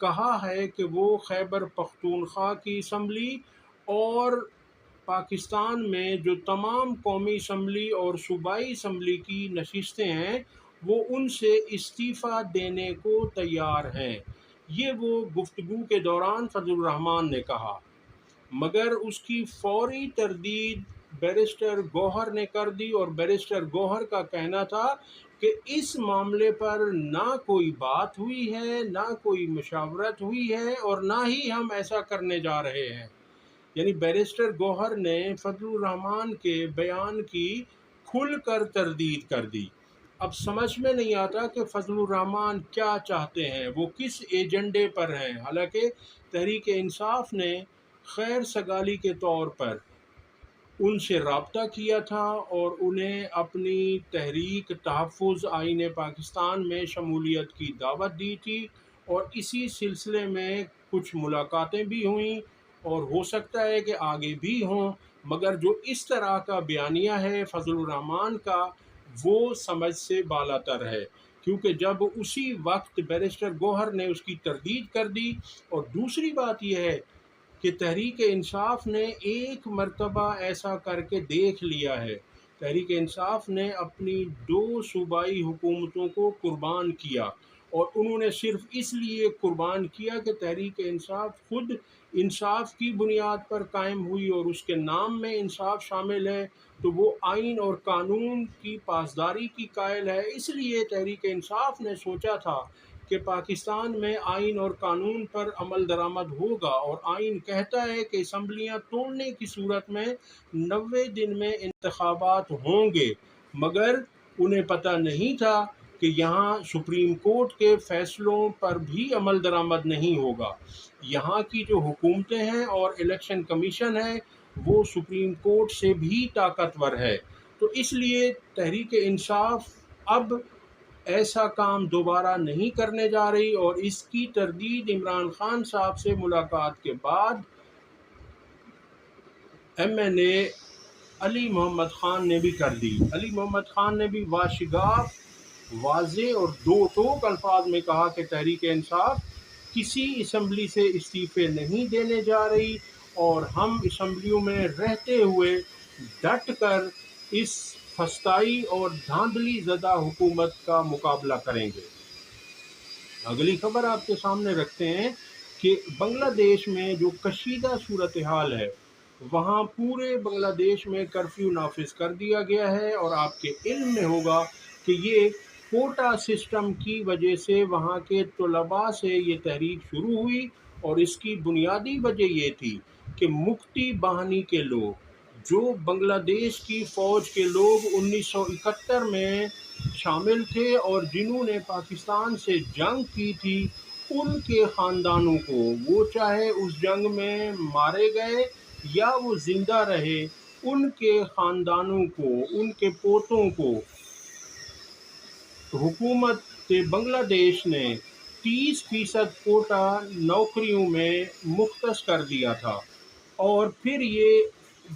کہا ہے کہ وہ خیبر پختونخوا کی اسمبلی اور پاکستان میں جو تمام قومی اسمبلی اور صوبائی اسمبلی کی نشستیں ہیں وہ ان سے استعفیٰ دینے کو تیار ہیں۔ یہ وہ گفتگو کے دوران فضل الرحمان نے کہا، مگر اس کی فوری تردید بیرسٹر گوہر نے کر دی، اور بیرسٹر گوہر کا کہنا تھا کہ اس معاملے پر نہ کوئی بات ہوئی ہے، نہ کوئی مشاورت ہوئی ہے، اور نہ ہی ہم ایسا کرنے جا رہے ہیں۔ یعنی بیرسٹر گوہر نے فضل الرحمان کے بیان کی کھل کر تردید کر دی۔ اب سمجھ میں نہیں آتا کہ فضل الرحمان کیا چاہتے ہیں، وہ کس ایجنڈے پر ہیں۔ حالانکہ تحریک انصاف نے خیر سگالی کے طور پر ان سے رابطہ کیا تھا اور انہیں اپنی تحریک تحفظ آئین پاکستان میں شمولیت کی دعوت دی تھی، اور اسی سلسلے میں کچھ ملاقاتیں بھی ہوئیں اور ہو سکتا ہے کہ آگے بھی ہوں، مگر جو اس طرح کا بیانیہ ہے فضل الرحمان کا وہ سمجھ سے بالاتر ہے، کیونکہ جب اسی وقت بیرسٹر گوہر نے اس کی تردید کر دی۔ اور دوسری بات یہ ہے کہ تحریک انصاف نے ایک مرتبہ ایسا کر کے دیکھ لیا ہے۔ تحریک انصاف نے اپنی 2 صوبائی حکومتوں کو قربان کیا، اور انہوں نے صرف اس لیے قربان کیا کہ تحریک انصاف خود انصاف کی بنیاد پر قائم ہوئی اور اس کے نام میں انصاف شامل ہے، تو وہ آئین اور قانون کی پاسداری کی قائل ہے۔ اس لیے تحریک انصاف نے سوچا تھا کہ پاکستان میں آئین اور قانون پر عمل درآمد ہوگا، اور آئین کہتا ہے کہ اسمبلیاں توڑنے کی صورت میں 90 دن میں انتخابات ہوں گے، مگر انہیں پتہ نہیں تھا کہ یہاں سپریم کورٹ کے فیصلوں پر بھی عمل درآمد نہیں ہوگا۔ یہاں کی جو حکومتیں ہیں اور الیکشن کمیشن ہے وہ سپریم کورٹ سے بھی طاقتور ہے۔ تو اس لیے تحریک انصاف اب ایسا کام دوبارہ نہیں کرنے جا رہی، اور اس کی تردید عمران خان صاحب سے ملاقات کے بعد ایم این اے علی محمد خان نے بھی کر دی۔ علی محمد خان نے بھی واشگاف، واضح اور دو ٹوک الفاظ میں کہا کہ تحریک انصاف کسی اسمبلی سے استعفے نہیں دینے جا رہی، اور ہم اسمبلیوں میں رہتے ہوئے ڈٹ کر اس فسطائی اور دھاندلی زدہ حکومت کا مقابلہ کریں گے۔ اگلی خبر آپ کے سامنے رکھتے ہیں کہ بنگلہ دیش میں جو کشیدہ صورتحال ہے، وہاں پورے بنگلہ دیش میں کرفیو نافذ کر دیا گیا ہے، اور آپ کے علم میں ہوگا کہ یہ کوٹا سسٹم کی وجہ سے وہاں کے طلباء سے یہ تحریک شروع ہوئی، اور اس کی بنیادی وجہ یہ تھی کہ مکتی باہنی کے لوگ، جو بنگلہ دیش کی فوج کے لوگ 1971 میں شامل تھے اور جنہوں نے پاکستان سے جنگ کی تھی، ان کے خاندانوں کو، وہ چاہے اس جنگ میں مارے گئے یا وہ زندہ رہے، ان کے خاندانوں کو، ان کے پوتوں کو حکومت بنگلہ دیش نے 30% کوٹا نوکریوں میں مختص کر دیا تھا، اور پھر یہ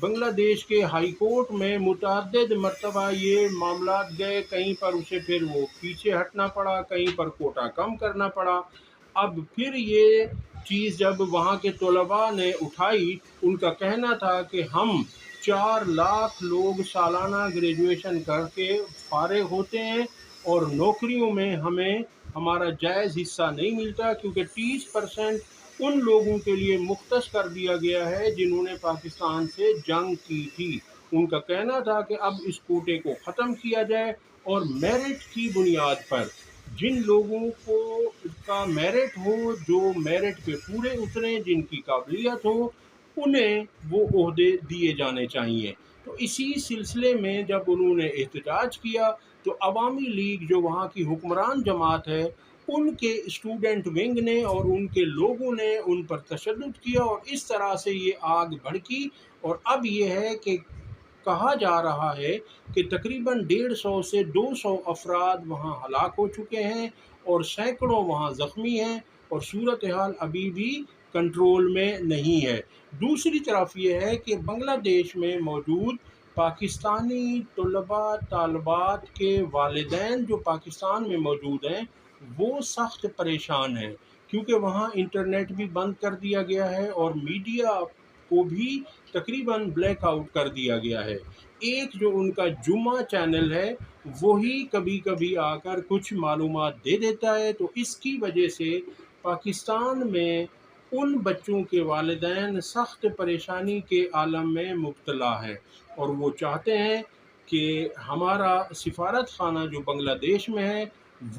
بنگلہ دیش کے ہائی کورٹ میں متعدد مرتبہ یہ معاملات گئے، کہیں پر اسے پھر وہ پیچھے ہٹنا پڑا، کہیں پر کوٹا کم کرنا پڑا۔ اب پھر یہ چیز جب وہاں کے طلباء نے اٹھائی، ان کا کہنا تھا کہ ہم 4 لاکھ لوگ سالانہ گریجویشن کر کے فارغ ہوتے ہیں، اور نوکریوں میں ہمیں ہمارا جائز حصہ نہیں ملتا، کیونکہ 30% ان لوگوں کے لیے مختص کر دیا گیا ہے جنہوں نے پاکستان سے جنگ کی تھی۔ ان کا کہنا تھا کہ اب اس کوٹے کو ختم کیا جائے، اور میرٹ کی بنیاد پر جن لوگوں کو کا میرٹ ہو، جو میرٹ پہ پورے اتریں، جن کی قابلیت ہو، انہیں وہ عہدے دیے جانے چاہیے۔ تو اسی سلسلے میں جب انہوں نے احتجاج کیا تو عوامی لیگ جو وہاں کی حکمران جماعت ہے، ان کے اسٹوڈنٹ ونگ نے اور ان کے لوگوں نے ان پر تشدد کیا، اور اس طرح سے یہ آگ بھڑکی، اور اب یہ ہے کہ کہا جا رہا ہے کہ تقریباً 150 سے 200 افراد وہاں ہلاک ہو چکے ہیں، اور سینکڑوں وہاں زخمی ہیں، اور صورتحال ابھی بھی کنٹرول میں نہیں ہے۔ دوسری طرف یہ ہے کہ بنگلہ دیش میں موجود پاکستانی طلباء طالبات کے والدین جو پاکستان میں موجود ہیں، وہ سخت پریشان ہیں، کیونکہ وہاں انٹرنیٹ بھی بند کر دیا گیا ہے اور میڈیا کو بھی تقریباً بلیک آؤٹ کر دیا گیا ہے۔ ایک جو ان کا جمعہ چینل ہے وہی کبھی کبھی آ کر کچھ معلومات دے دیتا ہے، تو اس کی وجہ سے پاکستان میں ان بچوں کے والدین سخت پریشانی کے عالم میں مبتلا ہیں، اور وہ چاہتے ہیں کہ ہمارا سفارت خانہ جو بنگلہ دیش میں ہے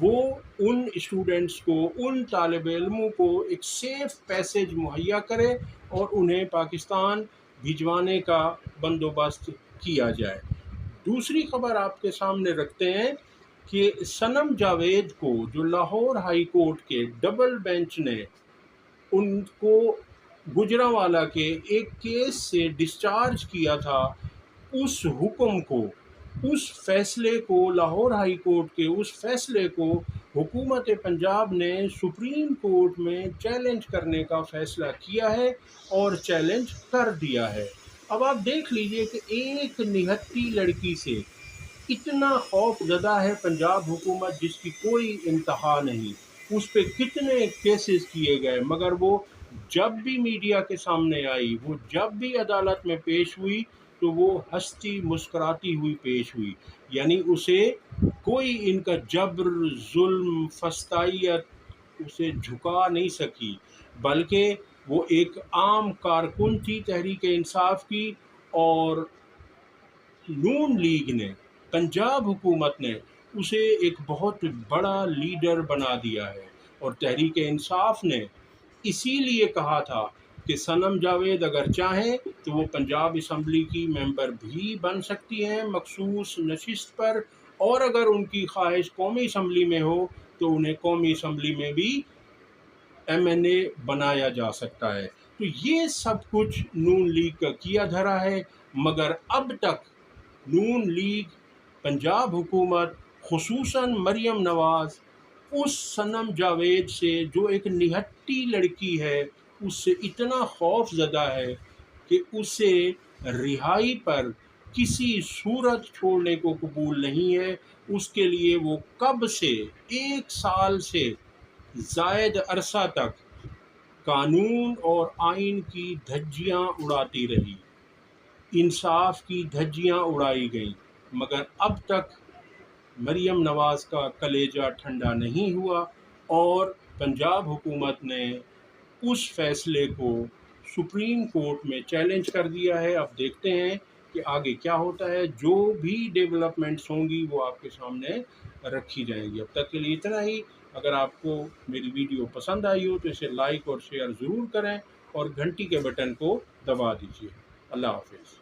وہ ان اسٹوڈنٹس کو، ان طالب علموں کو ایک سیف پیسیج مہیا کرے اور انہیں پاکستان بھجوانے کا بندوبست کیا جائے۔ دوسری خبر آپ کے سامنے رکھتے ہیں کہ صنم جاوید کو جو لاہور ہائی کورٹ کے ڈبل بینچ نے ان کو گجرانوالہ کے ایک کیس سے ڈسچارج کیا تھا، اس حکم کو، اس فیصلے کو، لاہور ہائی کورٹ کے اس فیصلے کو حکومت پنجاب نے سپریم کورٹ میں چیلنج کرنے کا فیصلہ کیا ہے اور چیلنج کر دیا ہے۔ اب آپ دیکھ لیجئے کہ ایک نہتی لڑکی سے اتنا خوف زدہ ہے پنجاب حکومت جس کی کوئی انتہا نہیں، اس پہ کتنے کیسز کیے گئے، مگر وہ جب بھی میڈیا کے سامنے آئی، وہ جب بھی عدالت میں پیش ہوئی تو وہ ہنستی مسکراتی ہوئی پیش ہوئی، یعنی اسے کوئی ان کا جبر، ظلم، فسطائیت اسے جھکا نہیں سکی، بلکہ وہ ایک عام کارکن تھی تحریک انصاف کی، اور نون لیگ نے، پنجاب حکومت نے اسے ایک بہت بڑا لیڈر بنا دیا ہے، اور تحریک انصاف نے اسی لیے کہا تھا کہ صنم جاوید اگر چاہیں تو وہ پنجاب اسمبلی کی ممبر بھی بن سکتی ہیں مخصوص نشست پر، اور اگر ان کی خواہش قومی اسمبلی میں ہو تو انہیں قومی اسمبلی میں بھی MNA بنایا جا سکتا ہے۔ تو یہ سب کچھ نون لیگ کا کیا دھرا ہے، مگر اب تک نون لیگ، پنجاب حکومت، خصوصاً مریم نواز اس صنم جاوید سے جو ایک نہتی لڑکی ہے اس سے اتنا خوف زدہ ہے کہ اسے رہائی پر کسی صورت چھوڑنے کو قبول نہیں ہے۔ اس کے لیے وہ کب سے 1 سال سے زائد عرصہ تک قانون اور آئین کی دھجیاں اڑاتی رہی، انصاف کی دھجیاں اڑائی گئیں، مگر اب تک مریم نواز کا کلیجہ ٹھنڈا نہیں ہوا، اور پنجاب حکومت نے اس فیصلے کو سپریم کورٹ میں چیلنج کر دیا ہے۔ اب دیکھتے ہیں کہ آگے کیا ہوتا ہے، جو بھی ڈیولپمنٹس ہوں گی وہ آپ کے سامنے رکھی جائیں گی۔ اب تک کے لیے اتنا ہی۔ اگر آپ کو میری ویڈیو پسند آئی ہو تو اسے لائک اور شیئر ضرور کریں، اور گھنٹی کے بٹن کو دبا دیجیے۔ اللہ حافظ۔